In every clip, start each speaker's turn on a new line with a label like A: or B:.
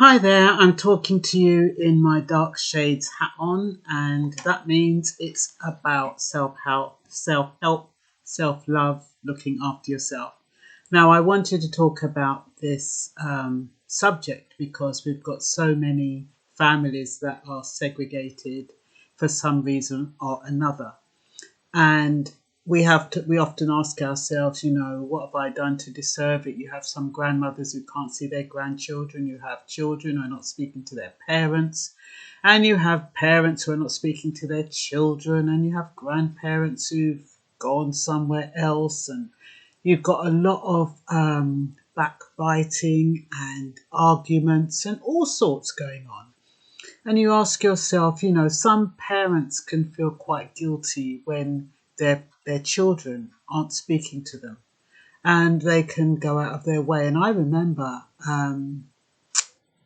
A: Hi there, I'm talking to you in my dark shades hat on, and that means it's about self-help, self-love, looking after yourself. Now, I wanted to talk about this subject because we've got so many families that are segregated for some reason or another. And we often ask ourselves, what have I done to deserve it? You have some grandmothers who can't see their grandchildren, you have children who are not speaking to their parents, and you have parents who are not speaking to their children, and you have grandparents who've gone somewhere else, and you've got a lot of backbiting and arguments and all sorts going on. And you ask yourself, some parents can feel quite guilty when their children aren't speaking to them, and they can go out of their way. And I remember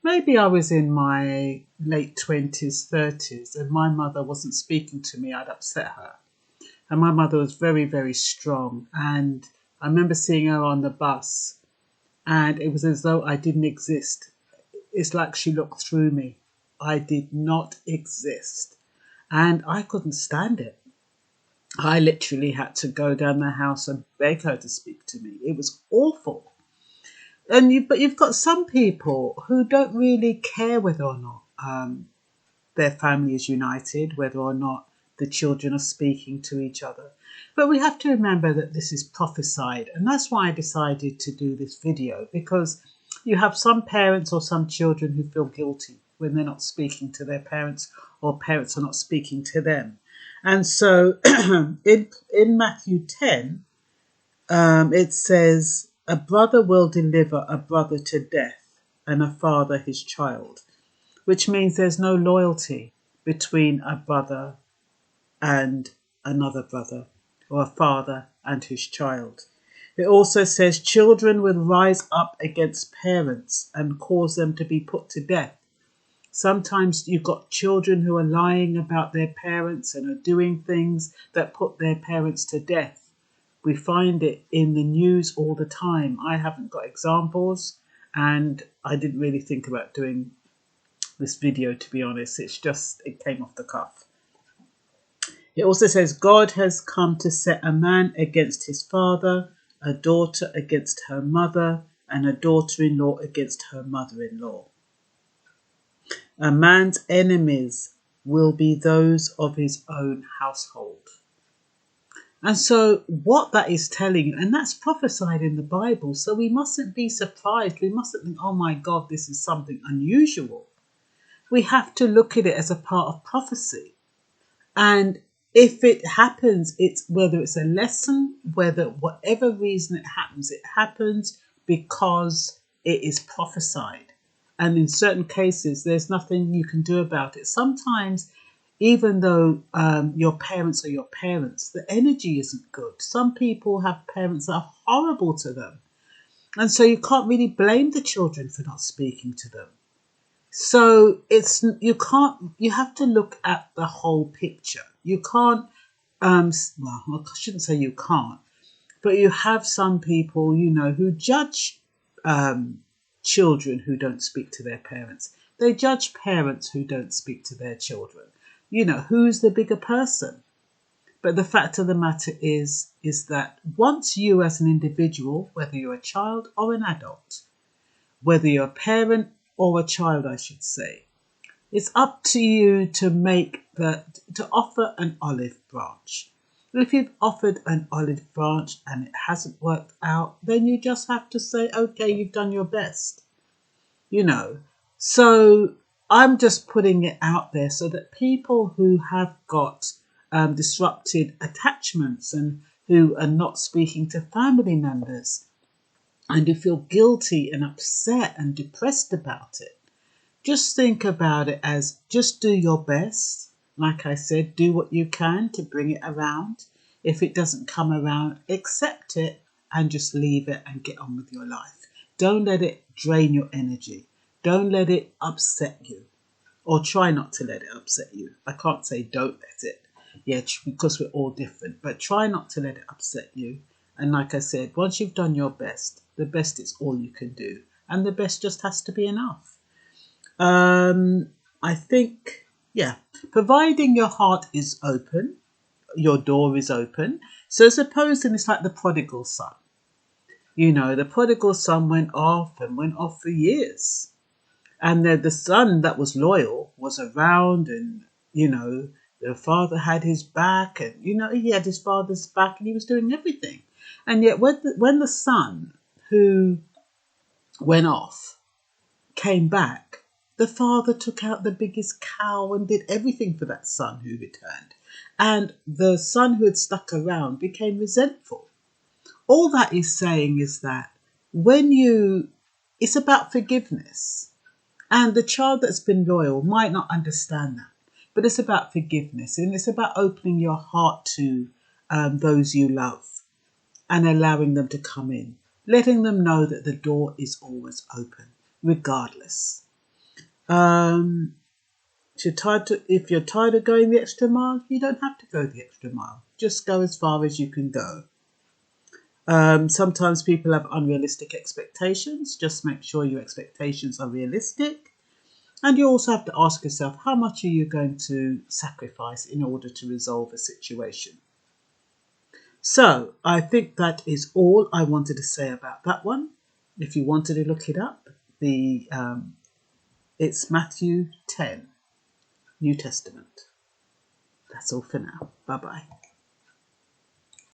A: maybe I was in my late 20s, 30s, and my mother wasn't speaking to me. I'd upset her. And my mother was very, very strong. And I remember seeing her on the bus, and it was as though I didn't exist. It's like she looked through me. I did not exist. And I couldn't stand it. I literally had to go down the house and beg her to speak to me. It was awful. But you've got some people who don't really care whether or not their family is united, whether or not the children are speaking to each other. But we have to remember that this is prophesied, and that's why I decided to do this video, because you have some parents or some children who feel guilty when they're not speaking to their parents, or parents are not speaking to them. And so in Matthew 10, it says, a brother will deliver a brother to death, and a father his child, which means there's no loyalty between a brother and another brother, or a father and his child. It also says children will rise up against parents and cause them to be put to death. Sometimes you've got children who are lying about their parents and are doing things that put their parents to death. We find it in the news all the time. I haven't got examples, and I didn't really think about doing this video, to be honest. It came off the cuff. It also says God has come to set a man against his father, a daughter against her mother, and a daughter-in-law against her mother-in-law. A man's enemies will be those of his own household. And so what that is telling you, and that's prophesied in the Bible, so we mustn't be surprised. We mustn't think, oh my God, this is something unusual. We have to look at it as a part of prophecy. And if it happens, it's whether it's a lesson, whether whatever reason it happens because it is prophesied. And in certain cases, there's nothing you can do about it. Sometimes, even though your parents are your parents, the energy isn't good. Some people have parents that are horrible to them. And so you can't really blame the children for not speaking to them. So you have to look at the whole picture. You can't, I shouldn't say you can't, but you have some people, who judge children who don't speak to their parents. They judge parents who don't speak to their children. Who's the bigger person? But the fact of the matter is that once you as an individual, whether you're a child or an adult, whether you're a parent or a child, I should say, it's up to you to offer an olive branch. If you've offered an olive branch and it hasn't worked out, then you just have to say, okay, you've done your best. So I'm just putting it out there so that people who have got disrupted attachments and who are not speaking to family members and who feel guilty and upset and depressed about it, just think about it as just do your best. Like I said, do what you can to bring it around. If it doesn't come around, accept it and just leave it and get on with your life. Don't let it drain your energy. Don't let it upset you, or try not to let it upset you. I can't say don't let it, because we're all different, but try not to let it upset you. And like I said, once you've done your best, the best is all you can do. And the best just has to be enough. I think, yeah, providing your heart is open, your door is open. So supposing it's like the prodigal son. You know, the prodigal son went off and went off for years. And the son that was loyal was around, and, you know, the father had his back, and, you know, he had his father's back, and he was doing everything. And yet when the son who went off came back, the father took out the biggest cow and did everything for that son who returned. And the son who had stuck around became resentful. All that is saying is that it's about forgiveness. And the child that's been loyal might not understand that. But it's about forgiveness, and it's about opening your heart to those you love and allowing them to come in, letting them know that the door is always open, regardless. If you're tired of going the extra mile, you don't have to go the extra mile. Just go as far as you can go. Sometimes people have unrealistic expectations. Just make sure your expectations are realistic. And you also have to ask yourself, how much are you going to sacrifice in order to resolve a situation? So I think that is all I wanted to say about that one. If you wanted to look it up, it's Matthew 10, New Testament. That's all for now. Bye-bye.